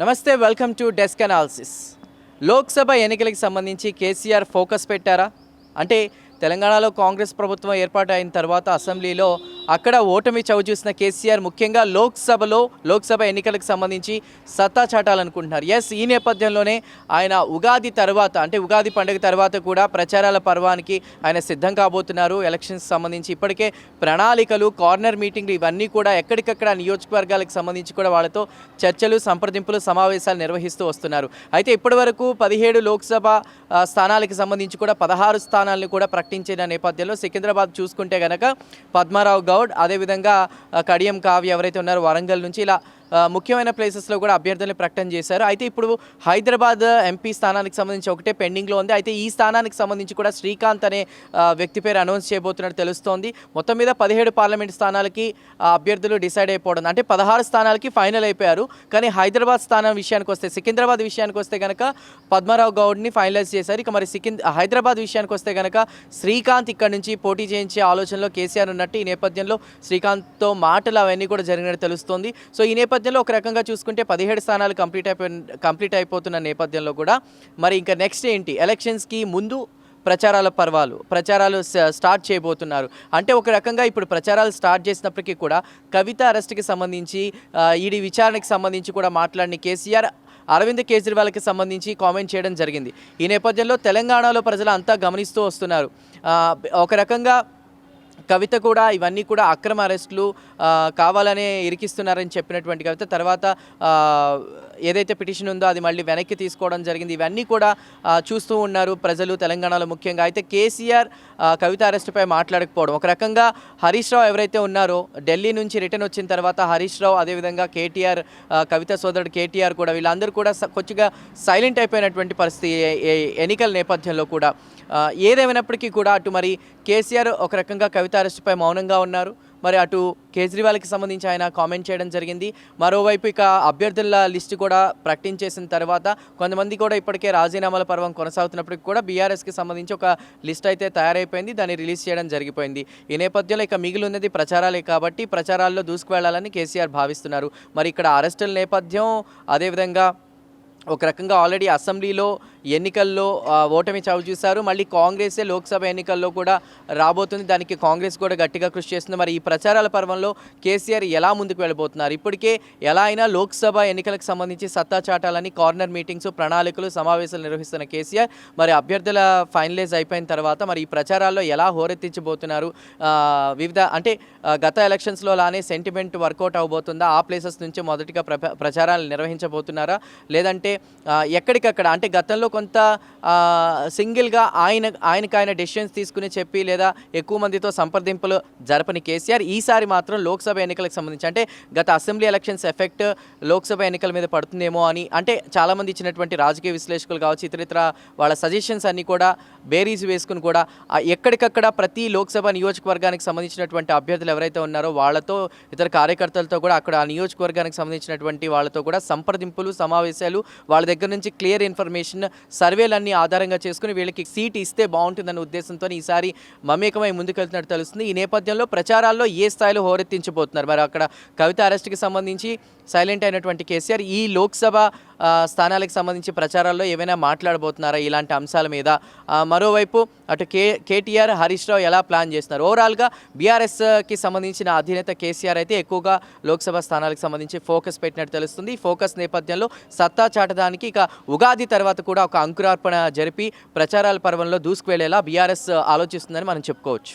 నమస్తే, welcome to desk analysis. Lok Sabha ఎన్నికలకు సంబంధించి కేసీఆర్ ఫోకస్ పెట్టారా? అంటే తెలంగాణలో కాంగ్రెస్ ప్రభుత్వం ఏర్పాటు అయిన తర్వాత అసెంబ్లీలో అక్కడ ఓటమి చవిచూసిన కేసీఆర్ ముఖ్యంగా లోక్సభ ఎన్నికలకు సంబంధించి సత్తా చాటాలనుకుంటున్నారు. ఈ నేపథ్యంలోనే ఆయన ఉగాది తర్వాత అంటే ఉగాది పండుగ తర్వాత కూడా ప్రచారాల పర్వానికి ఆయన సిద్ధం కాబోతున్నారు. ఎలక్షన్స్ సంబంధించి ఇప్పటికే ప్రణాళికలు, కార్నర్ మీటింగ్లు ఇవన్నీ కూడా ఎక్కడికక్కడ నియోజకవర్గాలకు సంబంధించి కూడా వాళ్ళతో చర్చలు, సంప్రదింపులు, సమావేశాలు నిర్వహిస్తూ వస్తున్నారు. అయితే ఇప్పటి వరకు 17 లోక్సభ స్థానాలకు సంబంధించి కూడా 16 స్థానాలను కూడా ప్రకటించిన నేపథ్యంలో సికింద్రాబాద్ చూసుకుంటే కనుక పద్మారావు గౌడ్, అదేవిధంగా కడియం కావ్య ఎవరైతే ఉన్నారో వరంగల్ నుంచి ఇలా ముఖ్యమైన ప్లేసెస్లో కూడా అభ్యర్థులను ప్రకటన చేశారు. అయితే ఇప్పుడు హైదరాబాద్ ఎంపీ స్థానానికి సంబంధించి ఒకటే పెండింగ్లో ఉంది. అయితే ఈ స్థానానికి సంబంధించి కూడా శ్రీకాంత్ అనే వ్యక్తి పేరు అనౌన్స్ చేయబోతున్నట్టు తెలుస్తోంది. మొత్తం మీద 17 పార్లమెంట్ స్థానాలకి అభ్యర్థులు డిసైడ్ అయిపోవడం అంటే 16 స్థానాలకి ఫైనల్ అయిపోయారు. కానీ హైదరాబాద్ స్థానం విషయానికి వస్తే, సికింద్రాబాద్ విషయానికి వస్తే కనుక పద్మారావు గౌడ్ని ఫైనలైజ్ చేశారు. ఇక మరి హైదరాబాద్ విషయానికి వస్తే కనుక శ్రీకాంత్ ఇక్కడ నుంచి పోటీ చేయించే ఆలోచనలో కేసీఆర్ ఉన్నట్టు ఈ నేపథ్యంలో శ్రీకాంత్తో మాటలు అవన్నీ కూడా జరిగినట్టు తెలుస్తోంది. సో ఈ నేపథ్యంలో ఒక రకంగా చూసుకుంటే 17 స్థానాలు కంప్లీట్ అయిపోతున్న నేపథ్యంలో కూడా మరి ఇంకా నెక్స్ట్ ఏంటి? ఎలక్షన్స్కి ముందు ప్రచారాలు స్టార్ట్ చేయబోతున్నారు. అంటే ఒక రకంగా ఇప్పుడు ప్రచారాలు స్టార్ట్ చేసినప్పటికీ కూడా కవిత అరెస్ట్కి సంబంధించి, ఈడీ విచారణకి సంబంధించి కూడా మాట్లాడిన కేసీఆర్ అరవింద్ కేజ్రీవాల్కి సంబంధించి కామెంట్ చేయడం జరిగింది. ఈ నేపథ్యంలో తెలంగాణలో ప్రజలు అంతా గమనిస్తూ వస్తున్నారు. ఒక రకంగా కవిత కూడా ఇవన్నీ కూడా అక్రమ అరెస్టులు కావాలనే ఇరికిస్తున్నారని చెప్పినటువంటి కవిత తర్వాత ఏదైతే పిటిషన్ ఉందో అది మళ్ళీ వెనక్కి తీసుకోవడం జరిగింది. ఇవన్నీ కూడా చూస్తూ ఉన్నారు ప్రజలు తెలంగాణలో ముఖ్యంగా. అయితే కేసీఆర్ కవిత అరెస్టుపై మాట్లాడకపోవడం, ఒక రకంగా హరీష్ రావు ఎవరైతే ఉన్నారో ఢిల్లీ నుంచి రిటర్న్ వచ్చిన తర్వాత హరీష్ రావు, అదేవిధంగా కేటీఆర్, కవిత సోదరుడు కేటీఆర్ కూడా వీళ్ళందరూ కూడా కొద్దిగా సైలెంట్ అయిపోయినటువంటి పరిస్థితి ఎన్నికల నేపథ్యంలో కూడా. ఏదేమైనప్పటికీ కూడా అటు మరి కేసీఆర్ ఒక రకంగా కవిత అరెస్టుపై మౌనంగా ఉన్నారు. మరి అటు కేజ్రీవాల్కి సంబంధించి ఆయన కామెంట్ చేయడం జరిగింది. మరోవైపు ఇక అభ్యర్థుల లిస్టు కూడా ప్రకటించేసిన తర్వాత కొంతమంది కూడా ఇప్పటికే రాజీనామాల పర్వం కొనసాగుతున్నప్పటికీ కూడా బీఆర్ఎస్కి సంబంధించి ఒక లిస్ట్ అయితే తయారైపోయింది, దాన్ని రిలీజ్ చేయడం జరిగిపోయింది. ఈ నేపథ్యంలో ఇక మిగిలి ఉన్నది ప్రచారాలే కాబట్టి ప్రచారాల్లో దూసుకువెళ్లాలని కేసీఆర్ భావిస్తున్నారు. మరి ఇక్కడ అరెస్టుల నేపథ్యం, అదేవిధంగా ఒక రకంగా ఆల్రెడీ అసెంబ్లీలో ఎన్నికల్లో ఓటమి చవి చూశారు. మళ్ళీ కాంగ్రెసే లోక్సభ ఎన్నికల్లో కూడా రాబోతుంది. దానికి కాంగ్రెస్ కూడా గట్టిగా కృషి చేస్తుంది. మరి ఈ ప్రచారాల పర్వంలో కేసీఆర్ ఎలా ముందుకు వెళ్ళబోతున్నారు? ఇప్పటికే ఎలా అయినా లోక్సభ ఎన్నికలకు సంబంధించి సత్తా చాటాలని కార్నర్ మీటింగ్స్, ప్రణాళికలు, సమావేశాలు నిర్వహిస్తున్న కేసీఆర్ మరి అభ్యర్థుల ఫైనలైజ్ అయిపోయిన తర్వాత మరి ఈ ప్రచారాల్లో ఎలా హోరెత్తించబోతున్నారు? వివిధ అంటే గత ఎలక్షన్స్లో లానే సెంటిమెంట్ వర్కౌట్ అవబోతుందా? ఆ ప్లేసెస్ నుంచి మొదటిగా ప్రచారాలు నిర్వహించబోతున్నారా? లేదంటే ఎక్కడికక్కడ అంటే గతంలో కొంత సింగిల్గా ఆయన డెసిషన్స్ తీసుకుని చెప్పి లేదా ఎక్కువ మందితో సంప్రదింపులు జరపని కేసీఆర్ ఈసారి మాత్రం లోక్సభ ఎన్నికలకు సంబంధించి అంటే గత అసెంబ్లీ ఎలక్షన్స్ ఎఫెక్ట్ లోక్సభ ఎన్నికల మీద పడుతుందేమో అని అంటే చాలామంది ఇచ్చినటువంటి రాజకీయ విశ్లేషకులు కావచ్చు, ఇతర వాళ్ళ సజెషన్స్ అన్నీ కూడా బేరీజ్ వేసుకుని కూడా ఎక్కడికక్కడ ప్రతి లోక్సభ నియోజకవర్గానికి సంబంధించినటువంటి అభ్యర్థులు ఎవరైతే ఉన్నారో వాళ్ళతో, ఇతర కార్యకర్తలతో కూడా అక్కడ ఆ నియోజకవర్గానికి సంబంధించినటువంటి వాళ్ళతో కూడా సంప్రదింపులు, సమావేశాలు, వాళ్ళ దగ్గర నుంచి క్లియర్ ఇన్ఫర్మేషన్, సర్వేలన్నీ ఆధారంగా చేసుకుని వీళ్ళకి సీట్ ఇస్తే బాగుంటుందన్న ఉద్దేశంతో ఈసారి మమేకమై ముందుకెళ్తున్నట్టు తెలుస్తుంది. ఈ నేపథ్యంలో ప్రచారాల్లో ఏ స్థాయిలో హోరెత్తించబోతున్నారు? మరి అక్కడ కవిత అరెస్ట్కి సంబంధించి సైలెంట్ అయినటువంటి కేసీఆర్ ఈ లోక్సభ స్థానాలకు సంబంధించి ప్రచారాల్లో ఏమైనా మాట్లాడబోతున్నారా ఇలాంటి అంశాల మీద? మరోవైపు అటు కేటీఆర్, హరీష్ రావు ఎలా ప్లాన్ చేస్తున్నారు? ఓవరాల్గా బీఆర్ఎస్కి సంబంధించిన అధినేత కేసీఆర్ అయితే ఎక్కువగా లోక్సభ స్థానాలకు సంబంధించి ఫోకస్ పెట్టినట్టు తెలుస్తుంది. ఈ ఫోకస్ నేపథ్యంలో సత్తా చాటడానికి ఇక ఉగాది తర్వాత కూడా ఒక అంకురార్పణ జరిపి ప్రచారాల పర్వంలో దూసుకువెళ్లేలా బీఆర్ఎస్ ఆలోచిస్తుందని మనం చెప్పుకోవచ్చు.